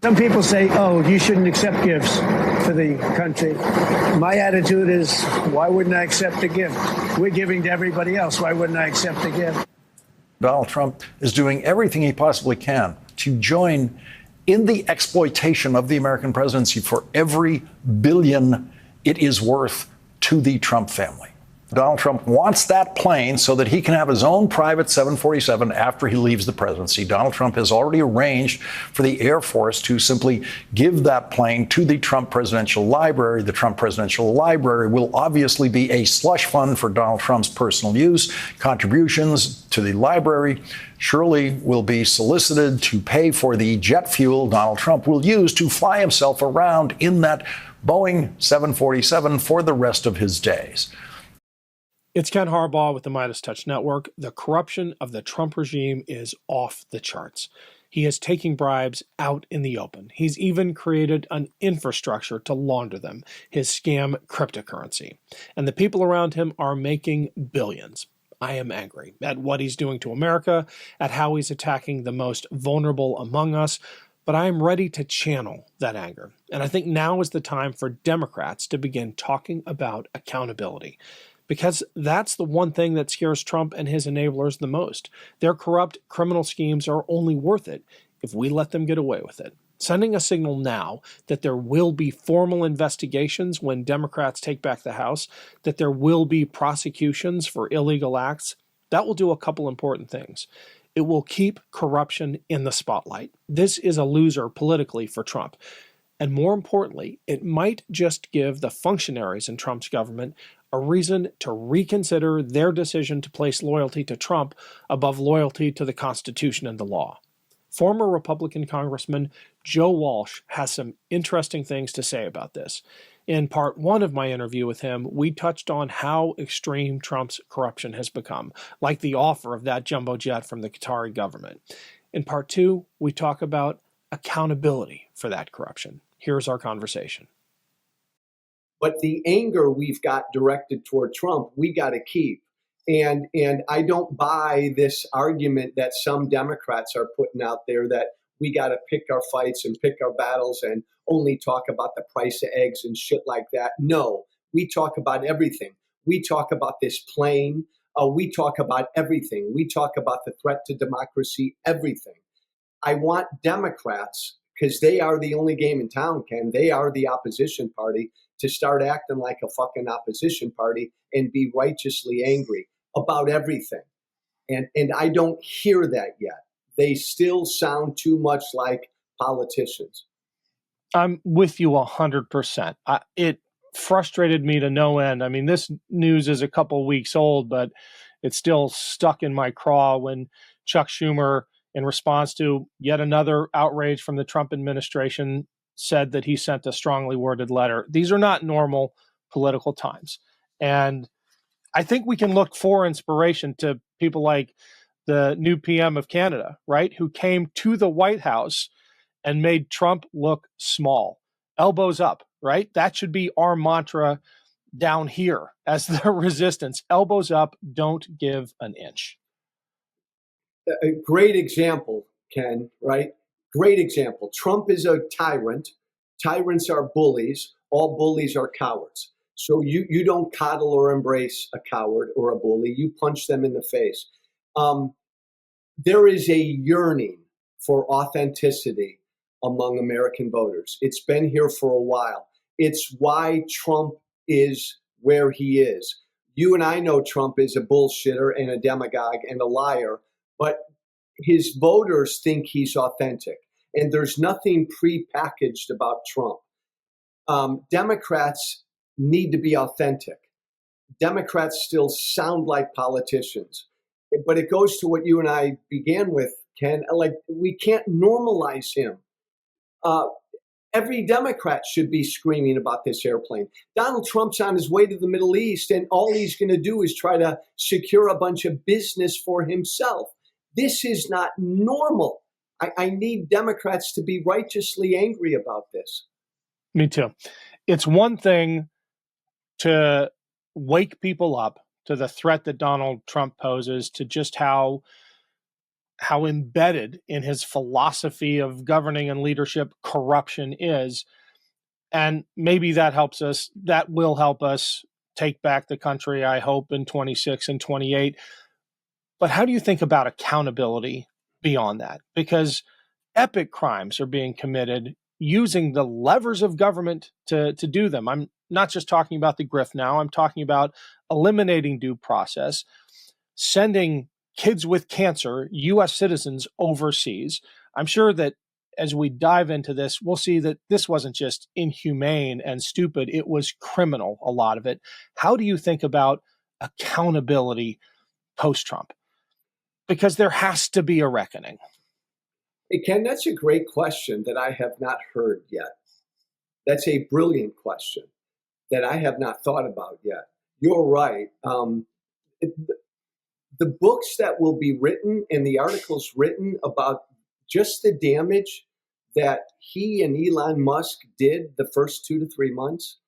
Some people say, oh, you shouldn't accept gifts for the country. My attitude is, why wouldn't I accept a gift? We're giving to everybody else. Why wouldn't I accept a gift? Donald Trump is doing everything he possibly can to join in the exploitation of the American presidency for every billion it is worth to the Trump family. Donald Trump wants that plane so that he can have his own private 747 after he leaves the presidency. Donald Trump has already arranged for the Air Force to simply give that plane to the Trump Presidential Library. The Trump Presidential Library will obviously be a slush fund for Donald Trump's personal use. Contributions to the library surely will be solicited to pay for the jet fuel Donald Trump will use to fly himself around in that Boeing 747 for the rest of his days. It's Ken Harbaugh with the Midas Touch Network. The corruption of the Trump regime is off the charts. He is taking bribes out in the open. He's even created an infrastructure to launder them, his scam cryptocurrency. And the people around him are making billions. I am angry at what he's doing to America, at how he's attacking the most vulnerable among us, but I am ready to channel that anger. And I think now is the time for Democrats to begin talking about accountability. Because that's the one thing that scares Trump and his enablers the most. Their corrupt criminal schemes are only worth it if we let them get away with it. Sending a signal now that there will be formal investigations when Democrats take back the House, that there will be prosecutions for illegal acts, that will do a couple important things. It will keep corruption in the spotlight. This is a loser politically for Trump. And more importantly, it might just give the functionaries in Trump's government a reason to reconsider their decision to place loyalty to Trump above loyalty to the Constitution and the law. Former Republican Congressman Joe Walsh has some interesting things to say about this. In part one of my interview with him, we touched on how extreme Trump's corruption has become, like the offer of that jumbo jet from the Qatari government. In part two, we talk about accountability for that corruption. Here's our conversation. But the anger we've got directed toward Trump, we got to keep. And I don't buy this argument that some Democrats are putting out there that we got to pick our fights and pick our battles and only talk about the price of eggs and shit like that. No, we talk about everything. We talk about this plane. We talk about everything. We talk about the threat to democracy, everything. I want Democrats, because they are the only game in town, Ken. They are the opposition party, to start acting like a fucking opposition party and be righteously angry about everything. And I don't hear that yet. They still sound too much like politicians. I'm with you 100%. It frustrated me to no end. I mean, this news is a couple weeks old, but it's still stuck in my craw when Chuck Schumer, in response to yet another outrage from the Trump administration, said that he sent a strongly worded letter. These are not normal political times. And I think we can look for inspiration to people like the new PM of Canada, right, who came to the White House and made Trump look small. Elbows up, right? That should be our mantra down here as the resistance. Elbows up, don't give an inch. A great example, Ken, right? Great example. Trump is a tyrant. Tyrants are bullies. All bullies are cowards. So you don't coddle or embrace a coward or a bully. You punch them in the face. There is a yearning for authenticity among American voters. It's been here for a while. It's why Trump is where he is. You and I know Trump is a bullshitter and a demagogue and a liar, but his voters think he's authentic. And there's nothing prepackaged about Trump. Democrats need to be authentic. Democrats still sound like politicians. But it goes to what you and I began with, Ken. Like, we can't normalize him. Every Democrat should be screaming about this airplane. Donald Trump's on his way to the Middle East, and all he's going to do is try to secure a bunch of business for himself. This is not normal. I need Democrats to be righteously angry about this. Me too. It's one thing to wake people up to the threat that Donald Trump poses, to just how how embedded in his philosophy of governing and leadership corruption is. And maybe that will help us take back the country, I hope, in 26 and 28. But how do you think about accountability beyond that? Because epic crimes are being committed using the levers of government to do them. I'm not just talking about the grift now. I'm talking about eliminating due process, sending kids with cancer, U.S. citizens, overseas. I'm sure that as we dive into this, we'll see that this wasn't just inhumane and stupid. It was criminal, a lot of it. How do you think about accountability post-Trump? Because there has to be a reckoning. Hey, Ken, that's a great question that I have not heard yet. That's a brilliant question that I have not thought about yet. You're right. The books that will be written and the articles written about just the damage that he and Elon Musk did the first 2 to 3 months,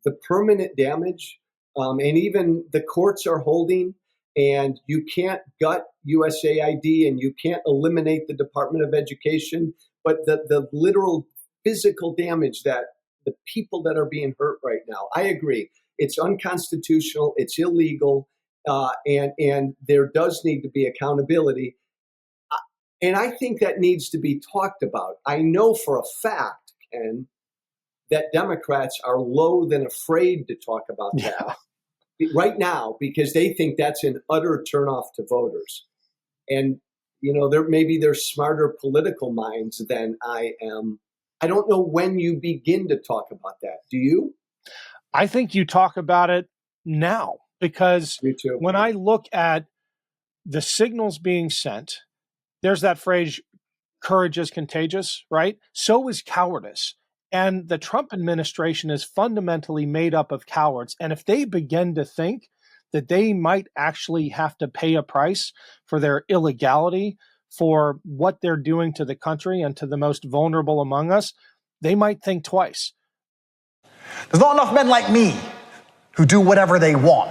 the permanent damage, and even the courts are holding, and you can't gut USAID and you can't eliminate the Department of Education, but the literal physical damage that the people that are being hurt right now, I agree. It's unconstitutional, it's illegal, and there does need to be accountability. And I think that needs to be talked about. I know for a fact, Ken, that Democrats are loath and afraid to talk about that right now because they think that's an utter turnoff to voters. And, you know, maybe they're smarter political minds than I am. I don't know when you begin to talk about that. Do you? I think you talk about it now because when I look at the signals being sent, there's that phrase, courage is contagious, right? So is cowardice. And the Trump administration is fundamentally made up of cowards. And if they begin to think that they might actually have to pay a price for their illegality, for what they're doing to the country and to the most vulnerable among us, they might think twice. There's not enough men like me who do whatever they want.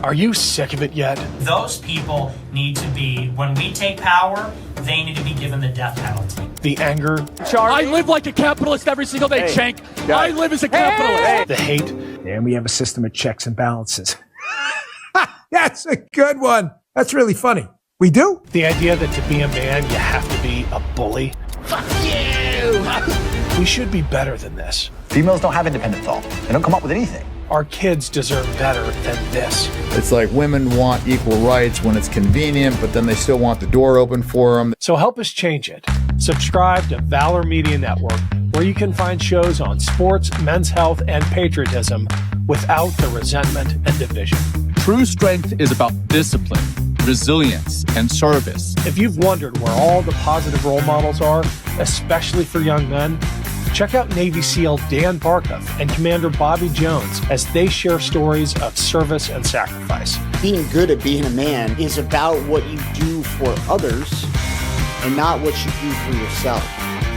Are you sick of it yet? Those people need to be, when we take power, they need to be given the death penalty. The anger. I live like a capitalist every single day, Cenk. I live as a capitalist. The hate. And we have a system of checks and balances. That's a good one. That's really funny. We do? The idea that to be a man, you have to be a bully. Fuck you! We should be better than this. Females don't have independent thought. They don't come up with anything. Our kids deserve better than this. It's like women want equal rights when it's convenient, but then they still want the door open for them. So help us change it. Subscribe to Valor Media Network, where you can find shows on sports, men's health, and patriotism without the resentment and division. True strength is about discipline, resilience, and service. If you've wondered where all the positive role models are, especially for young men, check out Navy SEAL Dan Barkov and Commander Bobby Jones as they share stories of service and sacrifice. Being good at being a man is about what you do for others and not what you do for yourself.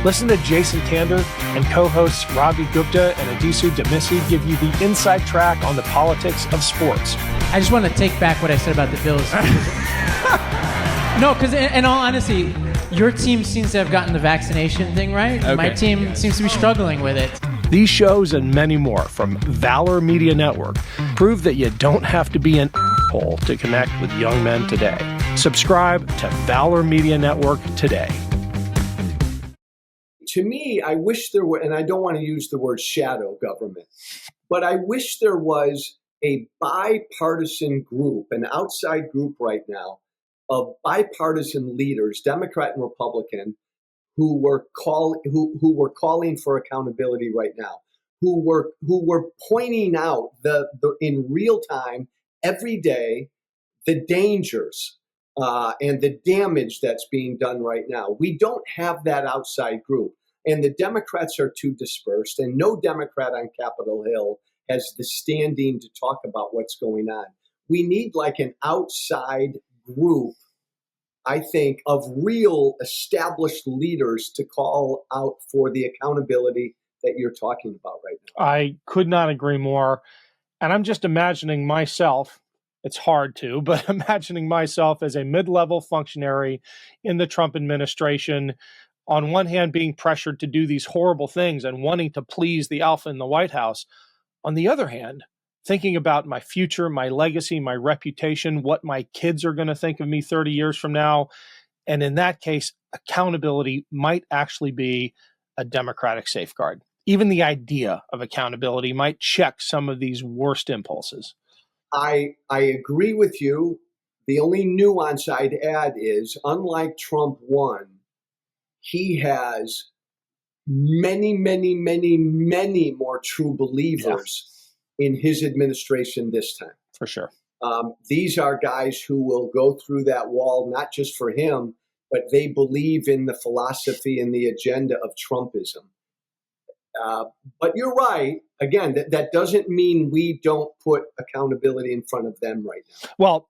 Listen to Jason Kander and co-hosts Ravi Gupta and Adisu Demisi give you the inside track on the politics of sports. I just want to take back what I said about the Bills. No, because in all honesty, your team seems to have gotten the vaccination thing right. Okay. My team seems to be struggling with it. These shows and many more from Valor Media Network prove that you don't have to be an asshole to connect with young men today. Subscribe to Valor Media Network today. To me, I wish there were, and I don't want to use the word shadow government, but I wish there was a bipartisan group, an outside group right now, of bipartisan leaders, Democrat and Republican, who were calling for accountability right now, who were pointing out the in real time every day the dangers and the damage that's being done right now. We don't have that outside group, and the Democrats are too dispersed, and no Democrat on Capitol Hill has the standing to talk about what's going on. We need like an outside group, I think, of real established leaders to call out for the accountability that you're talking about right now. I could not agree more. And I'm just imagining myself it's hard to, but imagining myself as a mid-level functionary in the Trump administration, on one hand being pressured to do these horrible things and wanting to please the alpha in the White House, on the other hand, thinking about my future, my legacy, my reputation, what my kids are going to think of me 30 years from now. And in that case, accountability might actually be a democratic safeguard. Even the idea of accountability might check some of these worst impulses. I agree with you. The only nuance I'd add is, unlike Trump 1, he has many, many, many, many more true believers in his administration this time. For sure. These are guys who will go through that wall, not just for him, but they believe in the philosophy and the agenda of Trumpism. But you're right. Again, that doesn't mean we don't put accountability in front of them right now. Well,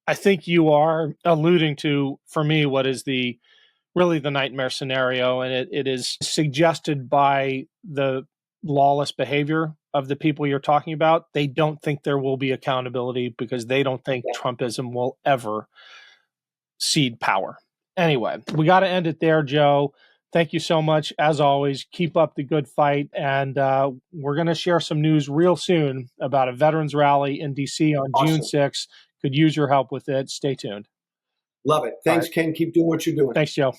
I think you are alluding to, for me, what is really the nightmare scenario, and it is suggested by the lawless behavior of the people you're talking about. They don't think there will be accountability because they don't think Trumpism will ever cede power. Anyway, we got to end it there, Joe. Thank you so much. As always, keep up the good fight. And we're going to share some news real soon about a veterans rally in D.C. on June 6th. Could use your help with it. Stay tuned. Love it. Thanks, Ken. Keep doing what you're doing. Thanks, Joe.